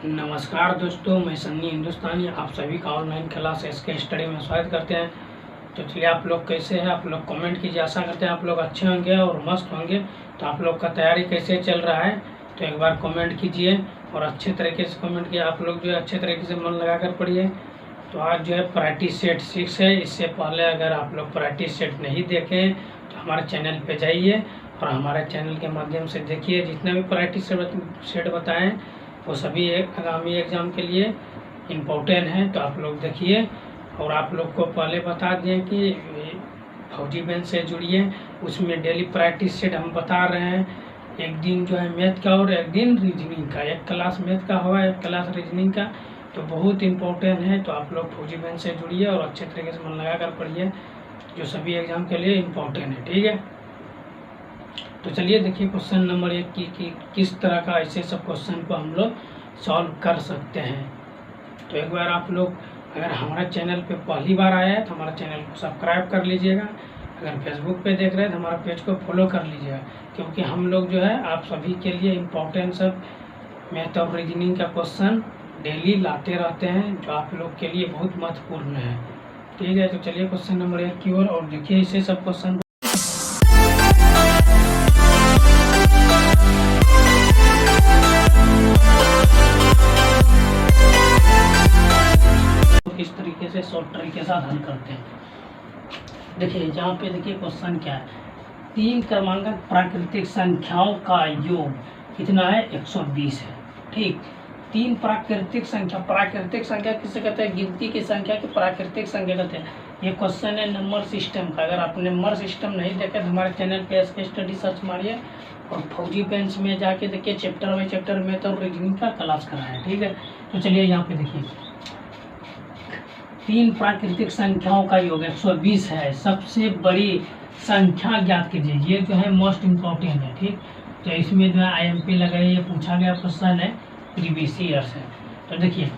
नमस्कार दोस्तों, मैं सन्नी हिंदुस्तानी आप सभी का ऑनलाइन क्लास एसके स्टडी में स्वागत करते हैं। तो चलिए, आप लोग कैसे हैं? आप लोग कमेंट कीजिए। आशा करते हैं आप लोग अच्छे होंगे और मस्त होंगे। तो आप लोग का तैयारी कैसे चल रहा है तो एक बार कमेंट कीजिए और अच्छे तरीके से कमेंट कीजिए। आप लोग जो है अच्छे तरीके से मन लगा कर पढ़िए। तो आज जो है प्रैक्टिस सेट 6 है। इससे पहले अगर आप लोग प्रैक्टिस सेट नहीं देखें तो हमारे चैनल पर जाइए और हमारे चैनल के माध्यम से देखिए। जितने भी प्रैक्टिस सेट बताएँ वो सभी आगामी एग्ज़ाम के लिए इम्पोर्टेंट है। तो आप लोग देखिए। और आप लोग को पहले बता दें कि फौजी बैंक से जुड़िए, उसमें डेली प्रैक्टिस सेट हम बता रहे हैं। एक दिन जो है मैथ का और एक दिन रीजनिंग का, एक क्लास मैथ का होगा, एक क्लास रीजनिंग का। तो बहुत इम्पोर्टेंट है। तो आप लोग फौजी बैंक से जुड़िए और अच्छे तरीके से मन लगा कर पढ़िए, जो सभी एग्ज़ाम के लिए इम्पोर्टेंट है। ठीक है, तो चलिए देखिए क्वेश्चन नंबर 1 की किस तरह का ऐसे सब क्वेश्चन को हम लोग सॉल्व कर सकते हैं। तो एक बार आप लोग अगर हमारे चैनल पे पहली बार आए हैं तो हमारा चैनल को सब्सक्राइब कर लीजिएगा। अगर फेसबुक पे देख रहे हैं तो हमारा पेज को फॉलो कर लीजिएगा, क्योंकि हम लोग जो है आप सभी के लिए इम्पोर्टेंट सब मैथ और रीजनिंग का क्वेश्चन डेली लाते रहते हैं, जो आप लोग के लिए बहुत महत्वपूर्ण है। ठीक है, तो चलिए क्वेश्चन नंबर 1 की ओर और देखिए इसे सब क्वेश्चन किस तरीके से शॉर्ट ट्रिक के साथ हल करते हैं। देखिए यहाँ पे देखिए क्वेश्चन क्या है। 3 क्रमांकन प्राकृतिक संख्याओं का योग कितना है? 120 है। ठीक, 3 प्राकृतिक संख्या किसे कहते हैं? गिनती की संख्या की प्राकृतिक संख्या कहते हैं। ये क्वेश्चन है नंबर सिस्टम का। अगर आपने नंबर सिस्टम नहीं देखा तो हमारे चैनल पे एसके स्टडी सर्च मारिए और फौजी बेंच में जाके देखिए, चैप्टर बाई चैप्टर मैथ और रीजनिंग का क्लास करा है। ठीक है, तो चलिए यहाँ पे देखिए 3 प्राकृतिक संख्याओं का योग 120 है। सबसे बड़ी संख्या ज्ञात कीजिए। ये जो है मोस्ट इम्पोर्टेंट है। ठीक, तो इसमें जो है IMP लगाइए, ये पूछा गया क्वेश्चन है प्रीवियस ईयर से। तो देखिए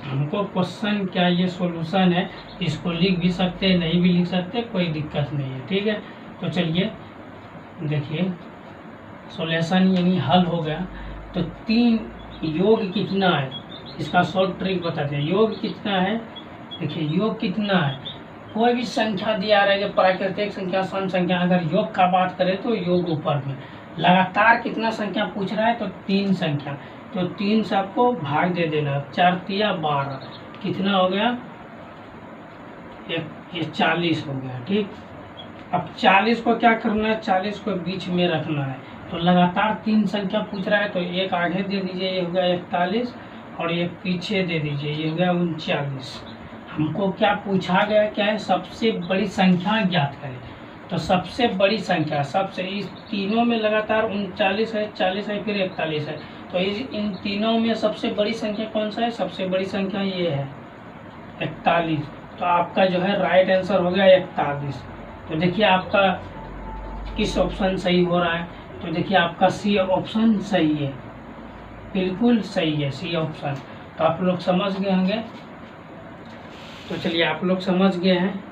हमको क्वेश्चन क्या, ये सॉल्यूशन है, इसको लिख भी सकते हैं, नहीं भी लिख सकते, कोई दिक्कत नहीं है। ठीक है, तो चलिए देखिए सॉल्यूशन यानी हल हो गया। तो 3 योग कितना है इसका शॉर्ट ट्रिक बताते हैं। योग कितना है? देखिए योग कितना है, कोई भी संख्या दिया रहेगा, प्राकृतिक संख्या, सम संख्या। अगर योग का बात करें तो योग ऊपर में लगातार कितना संख्या पूछ रहा है तो 3 संख्या। तो 3 से आपको भाग दे देना, 4 तिया 12, कितना हो गया? ये 40 हो गया। ठीक, अब 40 को क्या करना है? 40 को बीच में रखना है। तो लगातार 3 संख्या पूछ रहा है तो एक आगे दे दीजिए, ये हो गया 41, और ये पीछे दे दीजिए, ये हो गया 39। हमको क्या पूछा गया? क्या है? सबसे बड़ी संख्या ज्ञात करें। तो सबसे बड़ी संख्या, सबसे इस तीनों में लगातार 39 है, 40 है, फिर 41 है। तो इन तीनों में सबसे बड़ी संख्या कौन सा है? सबसे बड़ी संख्या ये है 41। तो आपका जो है राइट आंसर हो गया 41। तो देखिए आपका किस ऑप्शन सही हो रहा है? तो देखिए आपका सी ऑप्शन सही है, बिल्कुल सही है, सी ऑप्शन। तो आप लोग समझ गए होंगे। तो चलिए आप लोग समझ गए हैं,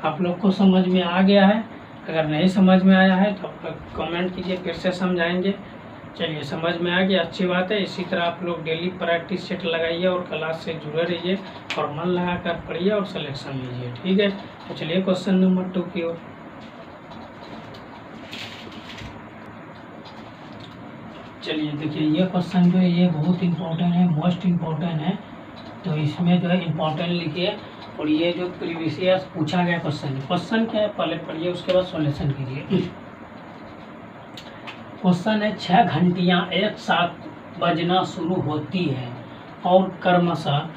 आप लोग को समझ में आ गया है। अगर नहीं समझ में आया है तो आप लोग कमेंट कीजिए, फिर से समझाएंगे। चलिए समझ में आ गया, अच्छी बात है। इसी तरह आप लोग डेली प्रैक्टिस सेट लगाइए और क्लास से जुड़े रहिए और मन लगा कर पढ़िए और सिलेक्शन लीजिए। ठीक है, तो चलिए क्वेश्चन नंबर 2 की ओर। चलिए देखिए ये क्वेश्चन जो है ये बहुत इम्पोर्टेंट है, मोस्ट इम्पोर्टेंट है। तो इसमें जो है इम्पोर्टेंट लिखिए। और ये जो प्रीवियस ईयर पूछा गया क्वेश्चन क्या है पहले पढ़िए, उसके बाद सॉल्यूशन कीजिए। क्वेश्चन है 6 घंटियाँ एक साथ बजना शुरू होती है और क्रमशः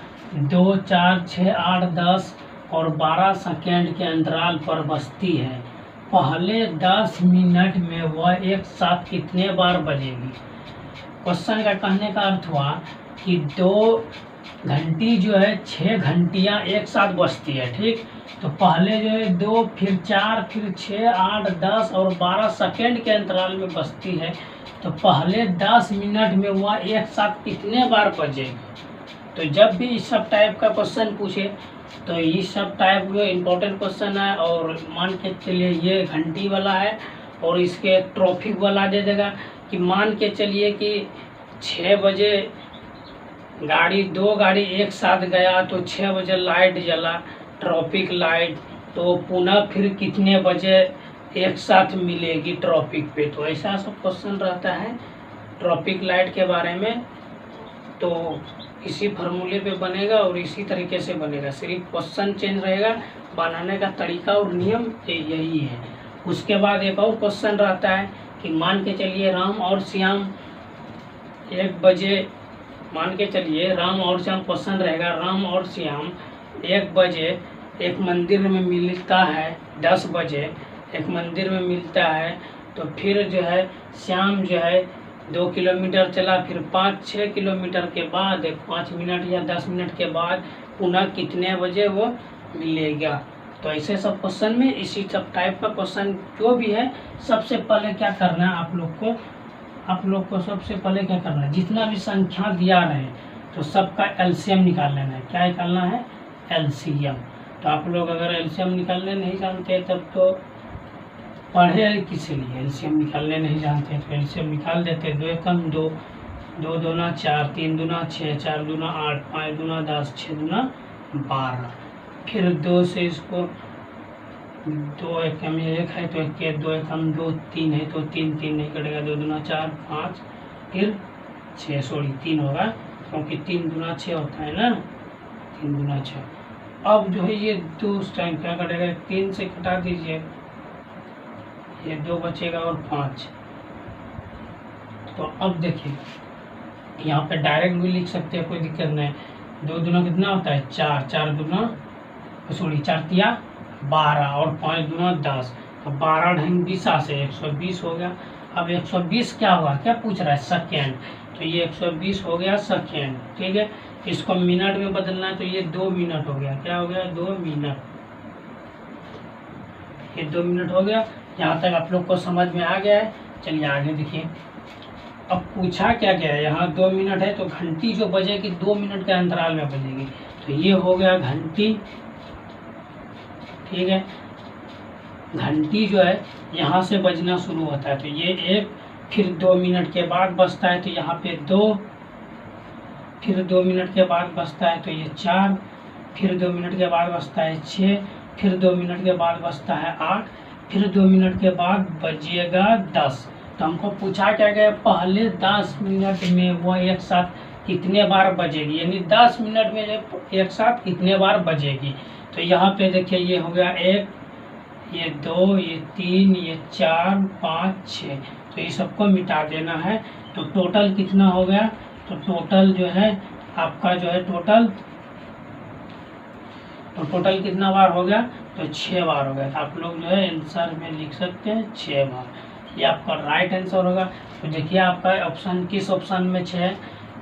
2, 4, 6, 8, 10 और 12 सेकेंड के अंतराल पर बजती है। पहले 10 मिनट में वह एक साथ कितने बार बजेगी? क्वेश्चन का कहने का अर्थ हुआ कि 2 घंटी जो है 6 घंटियाँ एक साथ बजती है। ठीक, तो पहले जो है 2, फिर 4, फिर 6, 8, 10 और 12 सेकेंड के अंतराल में बजती है। तो पहले 10 मिनट में वह एक साथ कितने बार बजेगी? तो जब भी इस सब टाइप का क्वेश्चन पूछे तो इस सब टाइप जो इम्पोर्टेंट क्वेश्चन है। और मान के चलिए ये घंटी वाला है और इसके ट्रॉफिक वाला दे देगा कि मान के चलिए कि 6 बजे दो गाड़ी एक साथ गया तो 6 बजे लाइट जला, ट्रैफिक लाइट, तो पुनः फिर कितने बजे एक साथ मिलेगी ट्रैफिक पे। तो ऐसा सब क्वेश्चन रहता है ट्रैफिक लाइट के बारे में। तो इसी फार्मूले पे बनेगा और इसी तरीके से बनेगा, सिर्फ क्वेश्चन चेंज रहेगा, बनाने का तरीका और नियम यही है। उसके बाद एक और क्वेश्चन रहता है कि मान के चलिए राम और श्याम 1 बजे, मान के चलिए राम और श्याम, क्वेश्चन रहेगा राम और श्याम 1 बजे एक मंदिर में मिलता है, 10 बजे एक मंदिर में मिलता है, तो फिर जो है श्याम जो है 2 किलोमीटर चला, फिर 5-6 किलोमीटर के बाद 5 मिनट या 10 मिनट के बाद पुनः कितने बजे वो मिलेगा। तो ऐसे सब क्वेश्चन में इसी सब टाइप का क्वेश्चन जो भी है, सबसे पहले क्या करना है आप लोग को सबसे पहले क्या करना है, जितना भी संख्या दिया रहे तो सबका एलसीएम निकाल लेना है। क्या निकालना है? एलसीएम। तो आप लोग अगर एलसीएम निकालने नहीं जानते तब तो पढ़े किसी लिए, एलसीएम निकालने नहीं जानते तो एलसीएम निकाल देते। 2 एकम 2, 2 दूना 4, 3 दूना 6, 4 दूना 8, 5 दूना 10, 6 दूना 12। फिर 2 से इसको 2 एकम 1 है तो 1, 2 एकम 2, 3 है तो 3 नहीं कटेगा, 2 दूना 4, 5, फिर 6, सॉरी 3 होगा क्योंकि 3 दूना 6 होता है ना, 3 दूना 6। अब जो है ये 2 उस टाइम क्या कटेगा, 3 से कटा दीजिए, ये 2 बचेगा और 5। तो अब देखिए यहाँ पे डायरेक्ट भी लिख सकते हैं, कोई दिक्कत नहीं। 2 दूना कितना होता है 4, 4 दूना सॉरी 4 तिया 12 और 5 दूना 10, तो 12 ढंग 20 से 120 हो गया। अब 120 क्या हुआ, क्या पूछ रहा है, सेकेंड, तो ये 120 हो गया सेकेंड। ठीक है, इसको मिनट में बदलना है तो ये 2 मिनट हो गया। क्या हो गया? 2 मिनट। ये 2 मिनट हो गया। यहाँ तक आप लोग को समझ में आ गया है। चलिए आगे देखिए, अब पूछा क्या गया है, यहाँ 2 मिनट है तो घंटी जो बजेगी 2 मिनट के अंतराल में बजेगी, तो ये हो गया घंटी। ठीक है, घंटी जो है यहाँ से बजना शुरू होता है तो ये 1, फिर 2 मिनट के बाद बजता है तो यहाँ पे 2, फिर 2 मिनट के बाद बजता है तो ये 4, फिर 2 मिनट के बाद बजता है 6, फिर 2 मिनट के बाद बजता है 8, फिर 2 मिनट के बाद बजिएगा 10। तो हमको पूछा क्या गया, पहले 10 मिनट में वो एक साथ कितने बार बजेगी, यानी 10 मिनट में एक साथ कितने बार बजेगी। तो यहाँ पे देखिए ये हो गया 1, ये 2, ये 3, ये 4, 5, 6, तो ये सबको मिटा देना है। तो टोटल कितना हो गया, तो टोटल जो है आपका जो है टोटल कितना बार हो गया, तो 6 बार हो गया। तो आप लोग जो है आंसर में लिख सकते हैं 6 बार, ये आपका राइट आंसर होगा। तो देखिए आपका ऑप्शन किस ऑप्शन में 6 है,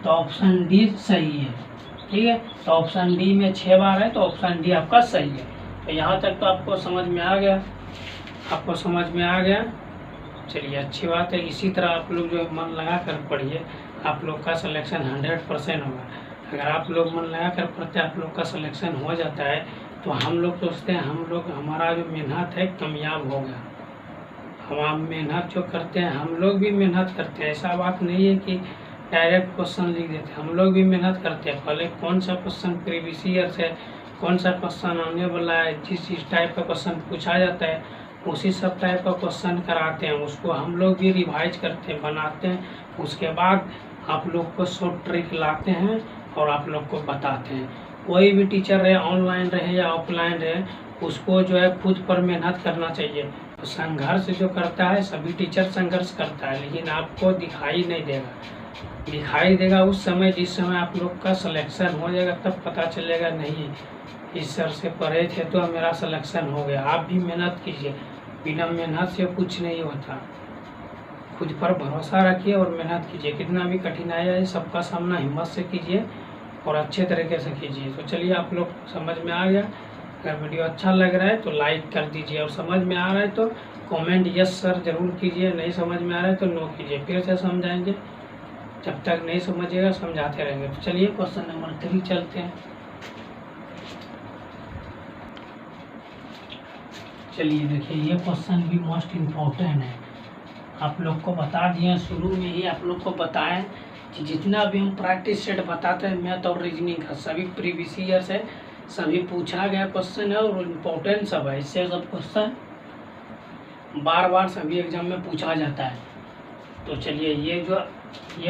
तो ऑप्शन डी सही है। ठीक है, तो ऑप्शन डी में 6 बार है तो ऑप्शन डी आपका सही है। तो यहाँ तक तो आपको समझ में आ गया, आपको समझ में आ गया। चलिए अच्छी बात है, इसी तरह आप लोग जो मन लगा कर पढ़िए, आप लोग का सिलेक्शन 100% होगा। अगर आप लोग मन लगा कर पढ़ते आप लोग का सिलेक्शन हो जाता है तो हम लोग सोचते हैं हमारा जो मेहनत है कामयाब हो गया। हम मेहनत जो करते हैं, हम लोग भी मेहनत करते हैं, ऐसा बात नहीं है कि डायरेक्ट क्वेश्चन लिख देते हैं, हम लोग भी मेहनत करते हैं। पहले कौन सा क्वेश्चन प्रीवियस ईयर से, कौन सा क्वेश्चन आने वाला है, जिस टाइप का क्वेश्चन पूछा जाता है उसी सब टाइप का क्वेश्चन कराते हैं, उसको हम लोग भी रिवाइज करते हैं, बनाते हैं। उसके बाद आप लोग को शॉर्ट ट्रिक लाते हैं और आप लोग को बताते हैं। कोई भी टीचर रहे, ऑनलाइन रहे या ऑफलाइन रहे, उसको जो है खुद पर मेहनत करना चाहिए। तो संघर्ष जो करता है, सभी टीचर संघर्ष करता है, लेकिन आपको दिखाई नहीं देगा, दिखाई देगा उस समय जिस समय आप लोग का सिलेक्शन हो जाएगा, तब पता चलेगा नहीं इस सर से पढ़े थे तो मेरा सिलेक्शन हो गया। आप भी मेहनत कीजिए, बिना मेहनत से कुछ नहीं होता। खुद पर भरोसा रखिए और मेहनत कीजिए, कितना भी कठिनाई है सबका सामना हिम्मत से कीजिए और अच्छे तरीके से कीजिए। तो चलिए आप लोग समझ में आ गया। अगर वीडियो अच्छा लग रहा है तो लाइक कर दीजिए, और समझ में आ रहा है तो कमेंट यस सर जरूर कीजिए, नहीं समझ में आ रहा है तो नो कीजिए, फिर से समझाएंगे। जब तक नहीं समझिएगा समझाते रहेंगे। तो चलिए क्वेश्चन नंबर 3 चलते हैं। चलिए देखिए, ये क्वेश्चन भी मोस्ट इम्पोर्टेंट है, आप लोग को बता दिए शुरू में ही, आप लोग को बताएं कि जितना भी हम प्रैक्टिस सेट बताते हैं मैथ और रीजनिंग का, सभी प्रीवियस ईयर से सभी पूछा गया क्वेश्चन है और इम्पोर्टेंट सब है। इससे सब क्वेश्चन बार बार सभी एग्जाम में पूछा जाता है। तो चलिए ये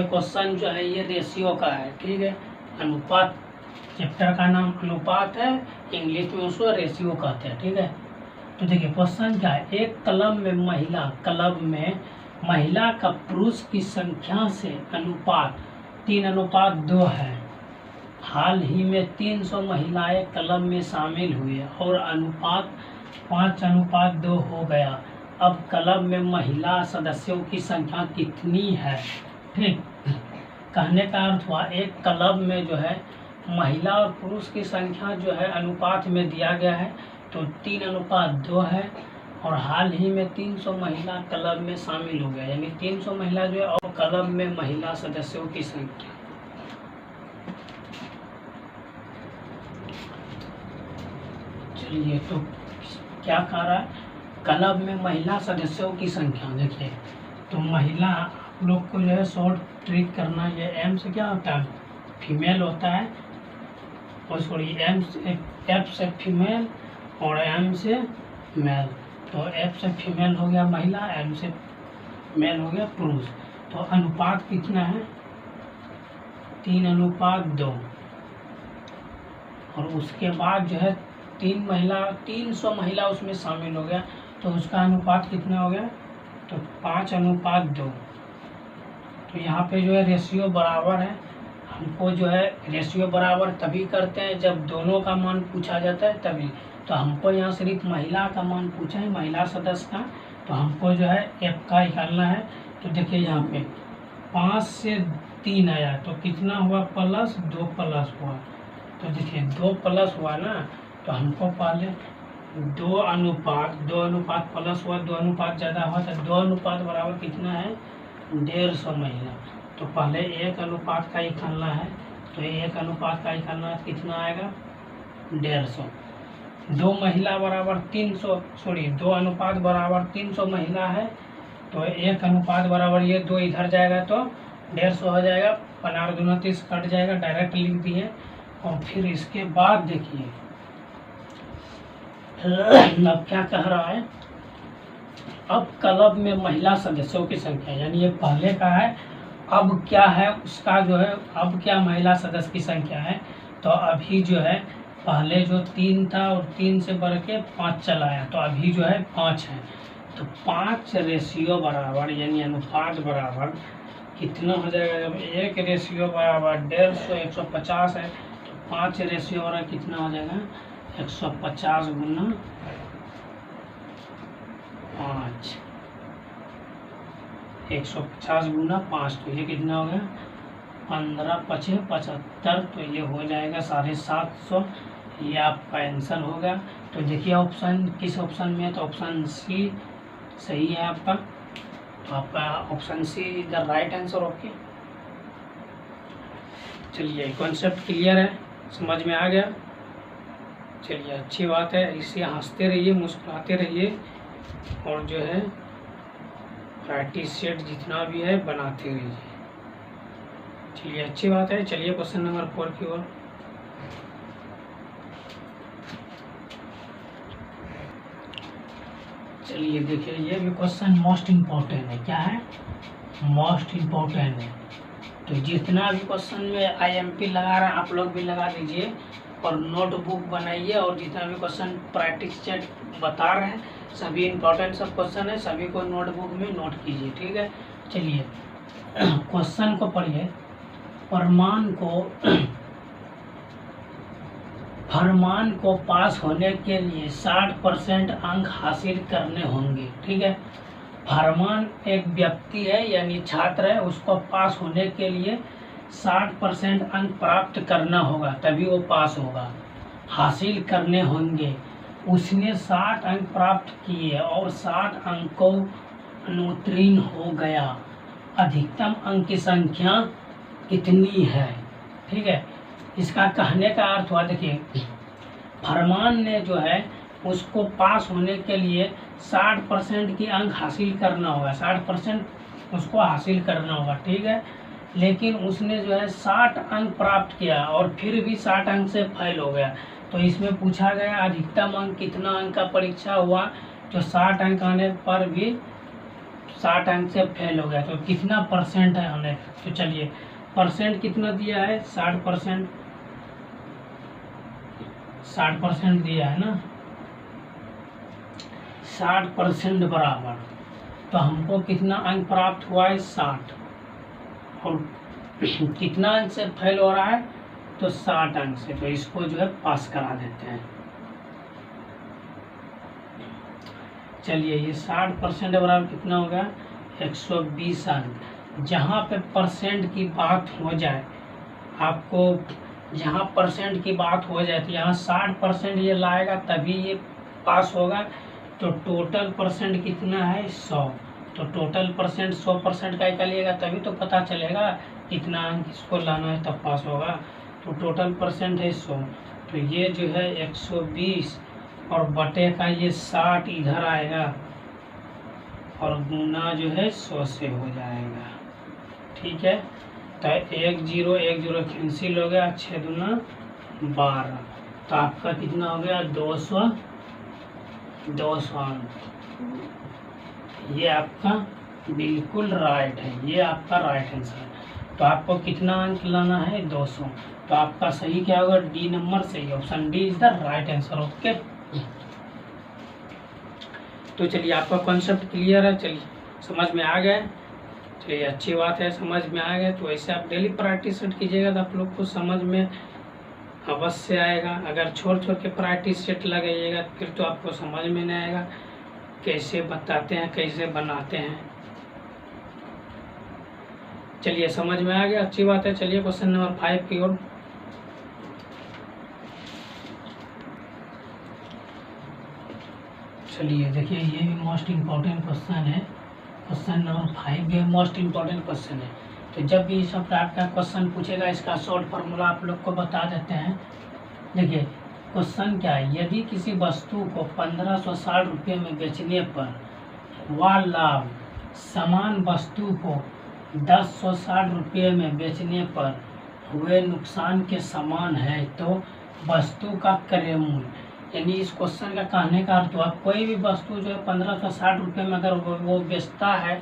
क्वेश्चन जो है ये रेशियो का है, ठीक है। अनुपात, चैप्टर का नाम अनुपात है, इंग्लिश में उसको रेशियो कहते हैं, ठीक है। तो देखिए क्वेश्चन क्या है, एक क्लब में महिला का पुरुष की संख्या से अनुपात 3:2 है। हाल ही में 300 महिलाएं क्लब में शामिल हुई और अनुपात 5:2 हो गया। अब क्लब में महिला सदस्यों की संख्या कितनी है? ठीक, कहने का अर्थ हुआ एक क्लब में जो है महिला और पुरुष की संख्या जो है अनुपात में दिया गया है, तो 3:2 है और हाल ही में 300 महिला क्लब में शामिल हो गया, यानी 300 महिला जो है और क्लब में महिला सदस्यों की संख्या। चलिए तो क्या कह रहा है, क्लब में महिला सदस्यों की संख्या। देखिए तो महिला, आप लोग को जो है शॉर्ट ट्रिक करना, ये एम से क्या होता है, फीमेल होता है, और सॉरी एफ से फीमेल और एम से मेल। तो एफ से फीमेल हो गया महिला, एम से मेल हो गया पुरुष। तो अनुपात कितना है, 3:2 और उसके बाद जो है 300 महिला उसमें शामिल हो गया, तो उसका अनुपात कितना हो गया, तो 5:2। तो यहाँ पे जो है रेशियो बराबर है। हमको जो है रेशियो बराबर तभी करते हैं जब दोनों का मान पूछा जाता है तभी। तो हमको यहाँ सिर्फ महिला का मान पूछा है, महिला सदस्य का, तो हमको जो है एफ का निकालना है। तो देखिए यहाँ पे 5 से 3 आया तो कितना हुआ, +2 प्लस हुआ। तो देखिए 2 प्लस हुआ ना, तो हमको पहले 2 अनुपात प्लस हुआ, 2 अनुपात ज़्यादा हुआ, तो 2 अनुपात बराबर कितना है, 150 महिला। तो पहले 1 अनुपात का निकालना है, तो 1 अनुपात का निकालना है, कितना आएगा, 150। 2 महिला बराबर 2 अनुपात बराबर 300 महिला है, तो 1 अनुपात बराबर ये 2 इधर जाएगा तो 150 हो जाएगा, 15 दूना 30 कट जाएगा, डायरेक्ट लिख दिए। और फिर इसके बाद देखिए अब क्या कह रहा है, अब क्लब में महिला सदस्यों की संख्या, यानी ये पहले का है, अब क्या है उसका जो है, अब क्या महिला सदस्य की संख्या है। तो अभी जो है पहले जो 3 था और 3 से बढ़ के 5 चला आया, तो अभी जो है 5 है। तो 5 रेशियो बराबर यानी अनुपात बराबर कितना हो जाएगा, जब 1 रेशियो बराबर 150 150 है, तो 5 रेशियो बराबर कितना हो जाएगा, 150 गुना 5, 150 गुना 5, तो ये कितना हो गया, 15×5 = 75, तो ये हो जाएगा 750। ये आपका आंसर होगा। तो देखिए ऑप्शन किस ऑप्शन में है, तो ऑप्शन सी सही है आपका। तो आपका option C is the right answer. Okay, चलिए कॉन्सेप्ट क्लियर है, समझ में आ गया। चलिए अच्छी बात है, इसे हंसते रहिए, मुस्कुराते रहिए और जो है प्रैक्टिस सेट जितना भी है बनाते रहिए। चलिए अच्छी बात है। चलिए क्वेश्चन नंबर 4 की ओर। चलिए देखिए ये भी क्वेश्चन मोस्ट इम्पोर्टेंट है। क्या है, मोस्ट इम्पोर्टेंट है। तो जितना भी क्वेश्चन में IMP लगा रहा है आप लोग भी लगा दीजिए और नोटबुक बनाइए, और जितना भी क्वेश्चन प्रैक्टिस सेट बता रहे हैं सभी इम्पोर्टेंट सब क्वेश्चन है, सभी को नोटबुक में नोट कीजिए, ठीक है। चलिए क्वेश्चन को पढ़िए। फरमान को पास होने के लिए 60% अंक हासिल करने होंगे, ठीक है। फरमान एक व्यक्ति है यानी छात्र है, उसको पास होने के लिए 60% अंक प्राप्त करना होगा तभी वो पास होगा, हासिल करने होंगे। उसने 60 अंक प्राप्त किए और 60 अंकों अनुत्तीर्ण हो गया। अधिकतम अंक की संख्या कितनी है, ठीक है। इसका कहने का अर्थ हुआ, देखिए फरमान ने जो है उसको पास होने के लिए 60% की अंक हासिल करना होगा, 60% उसको हासिल करना होगा, ठीक है। लेकिन उसने जो है 60 अंक प्राप्त किया और फिर भी 60 अंक से फेल हो गया। तो इसमें पूछा गया अधिकतम अंक कितना अंक का परीक्षा हुआ, जो 60 अंक आने पर भी 60 अंक से फेल हो गया, तो कितना परसेंट है आने। तो चलिए परसेंट कितना दिया है, 60%, 60% दिया है ना, 60% बराबर, तो हमको कितना अंक प्राप्त हुआ है, 60, और कितना अंक से फेल हो रहा है, तो 60 अंक से, तो इसको जो है पास करा देते हैं। चलिए ये 60% बराबर कितना होगा, 120 अंक। जहाँ पे परसेंट की बात हो जाए, आपको जहाँ परसेंट की बात हो जाए तो यहाँ 60% ये लाएगा तभी ये पास होगा। तो टोटल परसेंट कितना है, 100, तो टोटल परसेंट 100% का निकालिएगा तभी तो पता चलेगा कितना अंक इसको लाना है, तब पास होगा। तो टोटल परसेंट है 100, तो ये जो है 120 और बटे का ये 60 इधर आएगा और गुना जो है 100 से हो जाएगा, ठीक है। तो 1 0 1 0 कैंसिल हो गया, 6 दूना 12, तो आपका कितना हो गया, 200 अंक। ये आपका बिल्कुल राइट है, ये आपका राइट आंसर है। तो आपको कितना अंक लाना है, 200, तो आपका सही क्या होगा, डी नंबर सही, option D is the right answer. Okay, तो चलिए आपका कॉन्सेप्ट क्लियर है, चलिए समझ में आ गया, चलिए अच्छी बात है, समझ में आ गया। तो ऐसे आप डेली प्रैक्टिस सेट कीजिएगा तो आप लोग को समझ में अवश्य आएगा। अगर छोड़ के प्रैक्टिस सेट लगाइएगा फिर तो आपको समझ में नहीं आएगा कैसे बताते हैं, कैसे बनाते हैं। चलिए समझ में आ गया, अच्छी बात है। चलिए क्वेश्चन नंबर 5 की ओर। चलिए देखिए ये भी मोस्ट इम्पोर्टेंट क्वेश्चन है, क्वेश्चन नंबर 5 भी मोस्ट इम्पोर्टेंट क्वेश्चन है। तो जब भी इस टाइप का क्वेश्चन पूछेगा इसका शॉर्ट फार्मूला आप लोग को बता देते हैं। देखिए क्वेश्चन क्या है, यदि किसी वस्तु को 1560 रुपये में बेचने पर वह लाभ समान वस्तु को 1060 रुपये में बेचने पर हुए नुकसान के समान है तो वस्तु का क्रय मूल्य। यानी इस क्वेश्चन का कहने का अर्थ हुआ कोई भी वस्तु जो है 1560 रुपये में अगर वो बेचता है,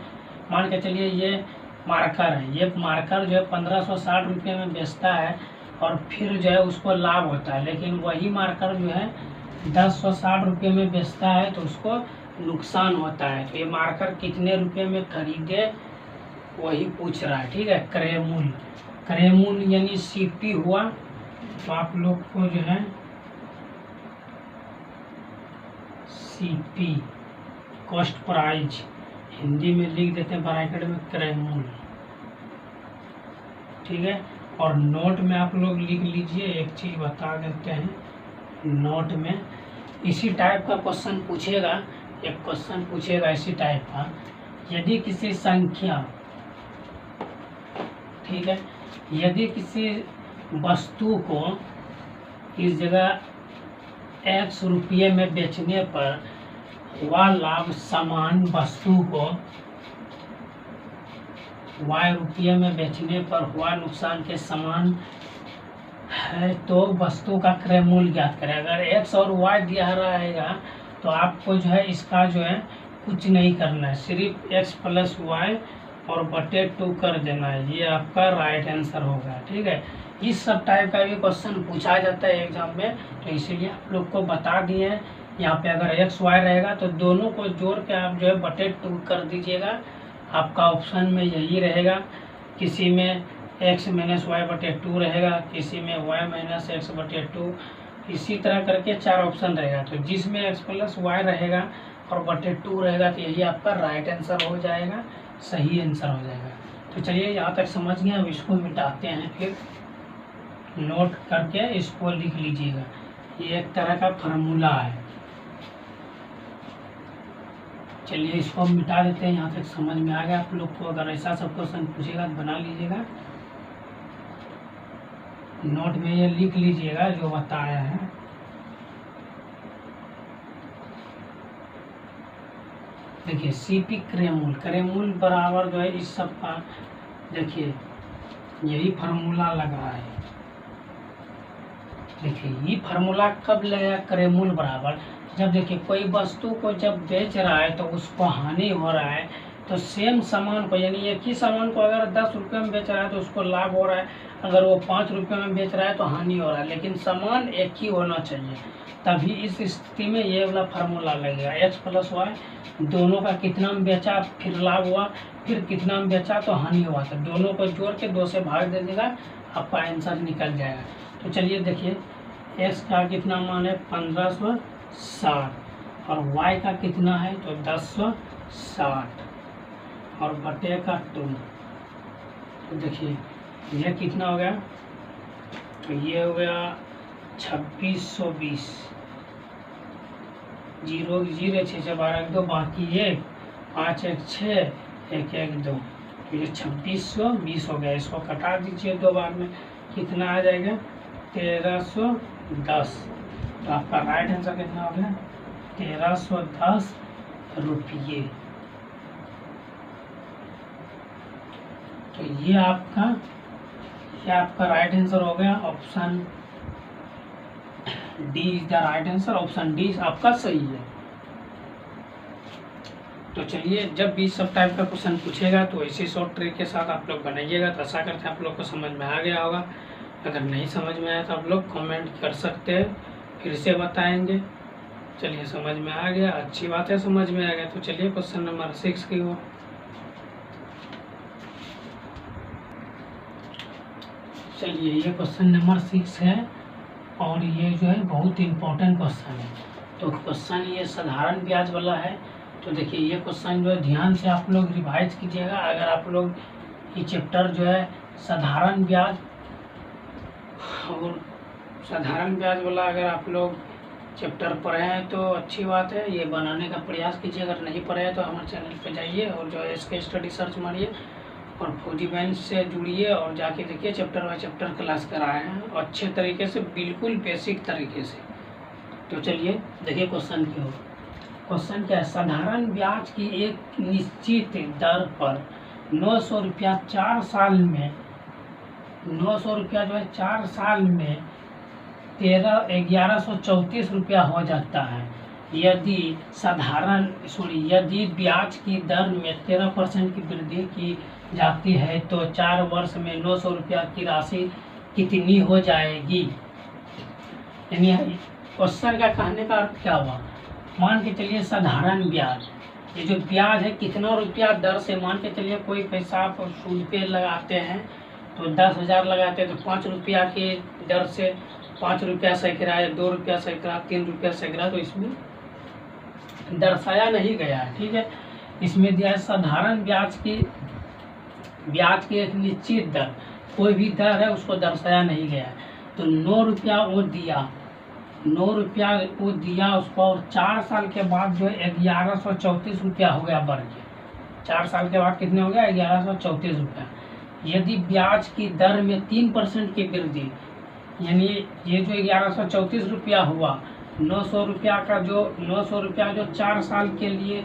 मान के चलिए ये मार्कर है, ये मार्कर जो है 1560 रुपये में बेचता है और फिर जो है उसको लाभ होता है, लेकिन वही मार्कर जो है 1060 रुपये में बेचता है तो उसको नुकसान होता है। तो ये मार्कर कितने रुपये में खरीदे वही पूछ रहा है, ठीक है। क्रय मूल्य, क्रय मूल्य यानी सीपी हुआ, तो आप लोग को जो है सीपी कॉस्ट प्राइस हिंदी में लिख देते हैं ब्रैकेट में क्रय मूल्य, ठीक है। और नोट में आप लोग लिख लीजिए, एक चीज बता देते हैं, नोट में इसी टाइप का क्वेश्चन पूछेगा, एक क्वेश्चन पूछेगा इसी टाइप का, यदि किसी संख्या, ठीक है, यदि किसी वस्तु को इस जगह X रुपये में बेचने पर वह लाभ समान वस्तु को Y रुपये में बेचने पर हुआ नुकसान के समान है तो वस्तु का क्रय मूल्य ज्ञात करें। अगर X और Y दिया रहेगा तो आपको जो है इसका जो है कुछ नहीं करना है, सिर्फ X + Y और बटे 2 कर देना है, ये आपका राइट आंसर होगा, ठीक है। इस सब टाइप का भी क्वेश्चन पूछा जाता है एग्जाम में, तो इसीलिए आप लोग को बता दिए हैं। यहाँ पे अगर X Y रहेगा तो दोनों को जोड़ के आप जो है बटे 2 कर दीजिएगा, आपका ऑप्शन में यही रहेगा। किसी में X - Y बटे 2 रहेगा, किसी में Y - X बटे 2, इसी तरह करके 4 ऑप्शन रहेगा। तो जिसमें X + Y रहेगा और बटे 2 रहेगा तो यही आपका राइट आंसर हो जाएगा, सही आंसर हो जाएगा। तो चलिए यहाँ तक समझ गए, अब इसको मिटाते हैं, फिर नोट करके इसको लिख लीजिएगा, ये एक तरह का फार्मूला है। चलिए इसको मिटा देते हैं, यहाँ तक समझ में आ गया आप लोग को। अगर ऐसा सब क्वेश्चन पूछेगा तो बना लीजिएगा, नोट में ये लिख लीजिएगा जो बताया है। देखिए CP क्रेमूल बराबर जो है इस सब का, देखिए यही फार्मूला लगा है। देखिए ये फार्मूला कब लगेगा, क्रेमूल बराबर जब देखिए कोई वस्तु को जब बेच रहा है तो उसको हानि हो रहा है, तो सेम सामान को, यानी एक ही सामान को अगर 10 रुपये में बेच रहा है तो उसको लाभ हो रहा है, अगर वो 5 रुपये में बेच रहा है तो हानि हो रहा है, लेकिन सामान एक ही होना चाहिए। तभी इस स्थिति में ये वाला फार्मूला लगेगा, x + y दोनों का कितना में बेचा फिर लाभ हुआ, फिर कितना में बेचा तो हानि हुआ, तो दोनों को जोड़ के 2 से भाग दे देगा, आपका आंसर निकल जाएगा। तो चलिए देखिए x का कितना मान है 1560 और y का कितना है तो 1060 और बटे का 2। तो देखिए यह कितना हो गया, तो ये हो गया 2620, 0 0 6 6 12 2 बाकी 1 5 1 6 1 1 2, तो ये 2620 हो गया। इसको कटा दीजिए 2 बार में, कितना आ जाएगा 1310। तो आपका राइट आंसर कितना हो गया 1310 रुपये। तो ये आपका राइट आंसर हो गया, option D is the right answer, option D आपका सही है। तो चलिए जब भी सब टाइप का क्वेश्चन पूछेगा तो ऐसे शॉर्ट ट्रिक के साथ आप लोग बनाइएगा। तो आशा करते हैं आप लोग को समझ में आ गया होगा। अगर नहीं समझ में आया तो आप लोग कमेंट कर सकते हैं, फिर से बताएंगे। चलिए समझ में आ गया, अच्छी बात है, समझ में आ गया। तो चलिए क्वेश्चन नंबर 6 की ओर। चलिए ये क्वेश्चन नंबर 6 है और ये जो है बहुत इम्पोर्टेंट क्वेश्चन है। तो क्वेश्चन ये साधारण ब्याज वाला है। तो देखिए ये क्वेश्चन जो है ध्यान से आप लोग रिवाइज कीजिएगा। अगर आप लोग ये चैप्टर जो है साधारण ब्याज और साधारण ब्याज वाला अगर आप लोग चैप्टर पढ़े हैं तो अच्छी बात है, ये बनाने का प्रयास कीजिए। अगर नहीं पढ़े हैं तो हमारे चैनल पे जाइए और जो है इसके स्टडी सर्च मारिए और फौजी बेंच से जुड़िए और जाके देखिए चैप्टर बाय चैप्टर क्लास कराए हैं अच्छे तरीके से, बिल्कुल बेसिक तरीके से। तो चलिए देखिए क्वेश्चन की ओर। क्वेश्चन क्या है, साधारण ब्याज की एक निश्चित दर पर 900 रुपया 4 साल में, 900 रुपया जो है 4 साल में 1134 रुपया हो जाता है। यदि यदि ब्याज की दर में 13% की वृद्धि की जाती है तो 4 वर्ष में 900 रुपया की राशि कितनी हो जाएगी। यानी क्वेश्चन का कहने का अर्थ क्या हुआ, मान के चलिए साधारण ब्याज, ये जो ब्याज है कितना रुपया दर से, मान के चलिए कोई पैसा आप सूद पे लगाते हैं तो 10,000 लगाते हैं तो 5 रुपया के दर से 5 रुपया सैकड़ा या 2 रुपया सैकड़ा 3 रुपया सैकड़ा, तो इसमें दर्शाया नहीं गया है। ठीक है, इसमें दिया है साधारण ब्याज की एक निश्चित दर, कोई भी दर है उसको दर्शाया नहीं गया है। तो 9 रुपया वो दिया, 9 रुपया वो दिया उसको, और 4 साल के बाद जो है 1134 रुपया हो गया बढ़ के। 4 साल के बाद कितने हो गया 1134 रुपया। यदि ब्याज की दर में 3% की वृद्धि, यानी ये जो 1134 रुपया हुआ, 900 रुपया जो 4 साल के लिए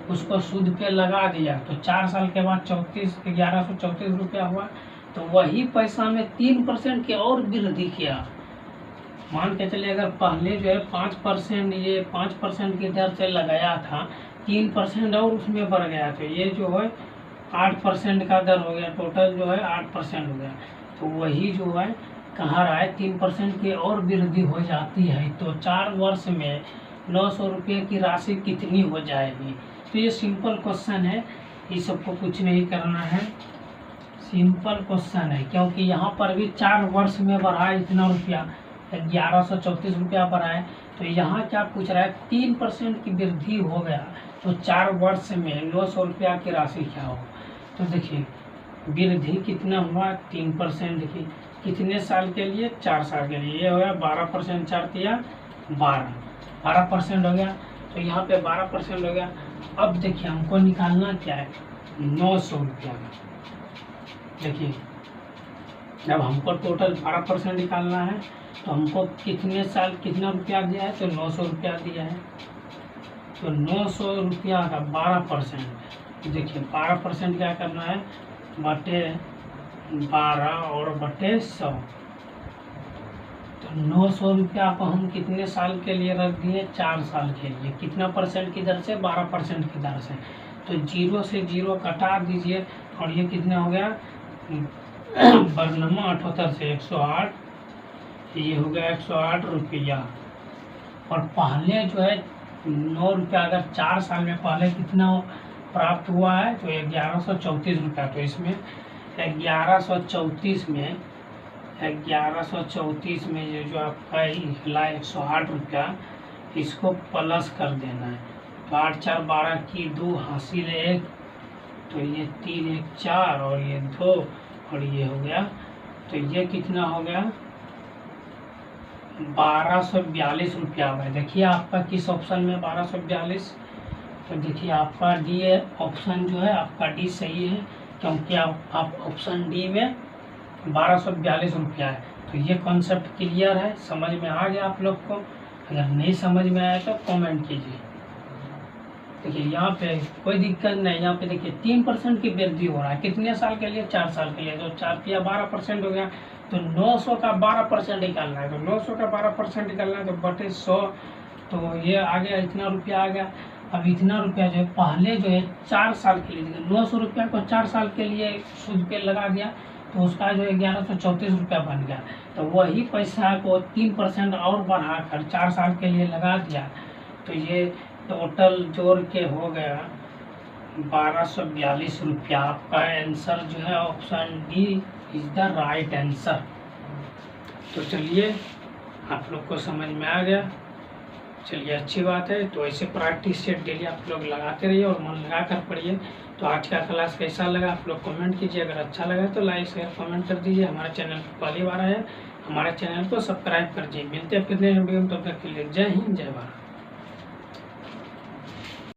उसको सूद पे लगा दिया, तो 4 साल के बाद 1134 रुपया हुआ। तो वही पैसा में 3% की और वृद्धि किया। मान के चलिए अगर पहले जो है 5% ये 5% की दर से लगाया था, 3% और उसमें बढ़ गया, तो ये जो है 8% का दर हो गया, टोटल जो है 8% हो गया। तो वही जो है कहा रहा है 3% की और वृद्धि हो जाती है तो 4 वर्ष में 900 रुपये की राशि कितनी हो जाएगी। तो ये सिंपल क्वेश्चन है, ये सबको कुछ नहीं करना है, सिंपल क्वेश्चन है। क्योंकि यहाँ पर भी 4 वर्ष में बढ़ा है इतना रुपया, 1134 रुपया बढ़ा है। तो यहाँ क्या पूछ रहा है, 3% की वृद्धि हो गया तो 4 वर्ष में 900 रुपया की राशि क्या हो। तो देखिए वृद्धि कितना हुआ 3%, देखिए कितने साल के लिए 4 साल के लिए, ये हो गया 12%, 4 दिया 12% हो गया। तो यहाँ पे 12% हो गया। अब देखिए हमको निकालना क्या है 900 रुपया का। देखिए जब हमको टोटल 12% निकालना है तो हमको कितने साल कितना रुपया दिया है तो 900 रुपया दिया है। तो 900 रुपया का 12%, देखिए 12% क्या करना है, बटे 12 और बटे 100। तो 900 रुपया को हम कितने साल के लिए रख दिए, 4 साल के लिए। कितना परसेंट की दर से, 12% की दर से। तो 0 से 0 कटा दीजिए और ये कितना हो गया, बरनमा 78 से 108, ये हो गया 108 रुपया। और पहले जो है 9 रुपया अगर 4 साल में पहले कितना प्राप्त हुआ है, तो 1134 रुपया। तो इसमें 1134 में ये जो आपका निकला 108 रुपया, इसको प्लस कर देना है। तो 8 4 12 की 2 हासिल 1, तो ये 3 1 4 और ये 2 और ये हो गया। तो ये कितना हो गया, 1242 रुपया हुआ। देखिए आपका किस ऑप्शन में 1242, तो देखिए आपका डी ऑप्शन जो है, आपका डी सही है, क्योंकि आप ऑप्शन डी में 1242 रुपया है। तो ये कॉन्सेप्ट क्लियर है, समझ में आ गया आप लोग को। अगर नहीं समझ में आया तो कमेंट कीजिए। देखिए यहाँ पे कोई दिक्कत नहीं, यहाँ पे देखिए 3% की वृद्धि हो रहा है। कितने साल के लिए, 4 साल के लिए। तो 4 या 12% हो गया। तो 900 का 12% निकालना है। तो 900 का 12% निकालना है, तो बटे 100, तो ये आ गया, इतना रुपया आ गया। अब इतना रुपया जो है पहले जो है 4 साल के लिए, 900 रुपया को 4 साल के लिए सूद पे लगा दिया, तो उसका जो है 1134 रुपया बन गया। तो वही पैसा को 3% और बढ़ाकर 4 साल के लिए लगा दिया, तो ये टोटल जोड़ के हो गया 1242 रुपया। आपका आंसर जो है option D is the right answer. तो चलिए आप लोग को समझ में आ गया, चलिए अच्छी बात है। तो ऐसे प्रैक्टिस सेट डेली आप लोग लगाते रहिए और मन लगा कर पढ़िए। तो आज का क्लास कैसा लगा आप लोग कमेंट कीजिए। अगर अच्छा लगा तो लाइक शेयर कमेंट कर दीजिए। हमारे चैनल पर पहली बार आए, हमारे चैनल को सब्सक्राइब कर दीजिए। मिलते हैं फिर नए वीडियो में, तब तक के लिए जय हिंद जय भारत।